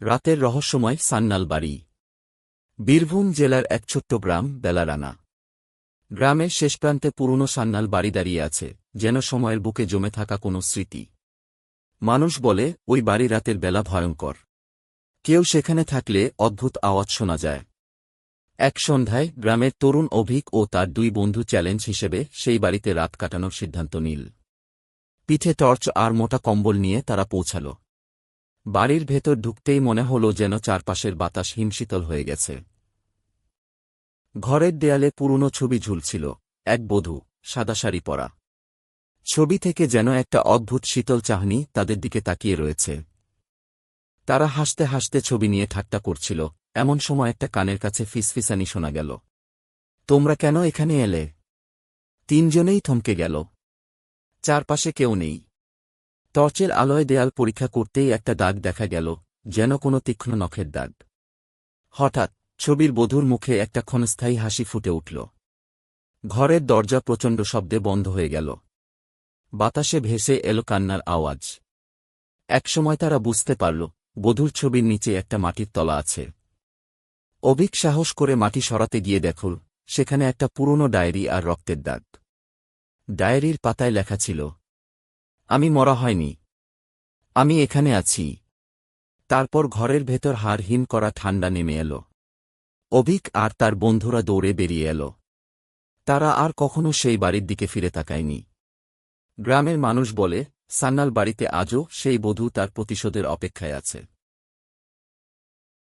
রাতের রহস্যময় সান্নাল বাড়ি। বীরভূম জেলার এক ছোট্ট গ্রাম বেলারানা। গ্রামের শেষ প্রান্তে পুরনো সান্নাল বাড়ি দাঁড়িয়ে আছে, যেন সময়ের বুকে জমে থাকা কোনো স্মৃতি। মানুষ বলে ওই বাড়ি রাতের বেলা ভয়ঙ্কর। কেউ সেখানে থাকলে অদ্ভুত আওয়াজ শোনা যায়। এক সন্ধ্যায় গ্রামের তরুণ অভিক ও তার দুই বন্ধু চ্যালেঞ্জ হিসেবে সেই বাড়িতে রাত কাটানোর সিদ্ধান্ত নিল। পিঠে টর্চ আর মোটা কম্বল নিয়ে তারা পৌঁছাল। বাড়ির ভেতর ঢুকতেই মনে হল যেন চারপাশের বাতাস হিমশীতল হয়ে গেছে। ঘরের দেয়ালে পুরনো ছবি ঝুলছিল, এক বধূ, সাদা শাড়ি পরা। ছবি থেকে যেন একটা অদ্ভুত শীতল চাহনি তাদের দিকে তাকিয়ে রয়েছে। তারা হাসতে হাসতে ছবি নিয়ে ঠাট্টা করছিল, এমন সময় একটা কানের কাছে ফিসফিসানি শোনা গেল। তোমরা কেন এখানে এলে? তিনজনেই থমকে গেল। চারপাশে কেউ নেই। টর্চের আলোয় দেয়াল পরীক্ষা করতেই একটা দাগ দেখা গেল, যেন কোনো তীক্ষ্ণ নখের দাগ। হঠাৎ ছবির বধূর মুখে একটা ক্ষণস্থায়ী হাসি ফুটে উঠল। ঘরের দরজা প্রচণ্ড শব্দে বন্ধ হয়ে গেল। বাতাসে ভেসে এলো কান্নার আওয়াজ। একসময় তারা বুঝতে পারল, বধূর ছবির নিচে একটা মাটির তলা আছে। অভিক সাহস করে মাটি সরাতে গিয়ে দেখল, সেখানে একটা পুরনো ডায়েরি আর রক্তের দাগ। ডায়েরির পাতায় লেখা ছিল, আমি মরা হয়নি, আমি এখানে আছি। তারপর ঘরের ভেতর হাড় হিম করা ঠান্ডা নেমে এল। অভিক আর তার বন্ধুরা দৌড়ে বেরিয়ে এল। তারা আর কখনো সেই বাড়ির দিকে ফিরে তাকায়নি। গ্রামের মানুষ বলে, সান্নাল বাড়িতে আজও সেই বধূ তার প্রতিশোধের অপেক্ষায় আছে।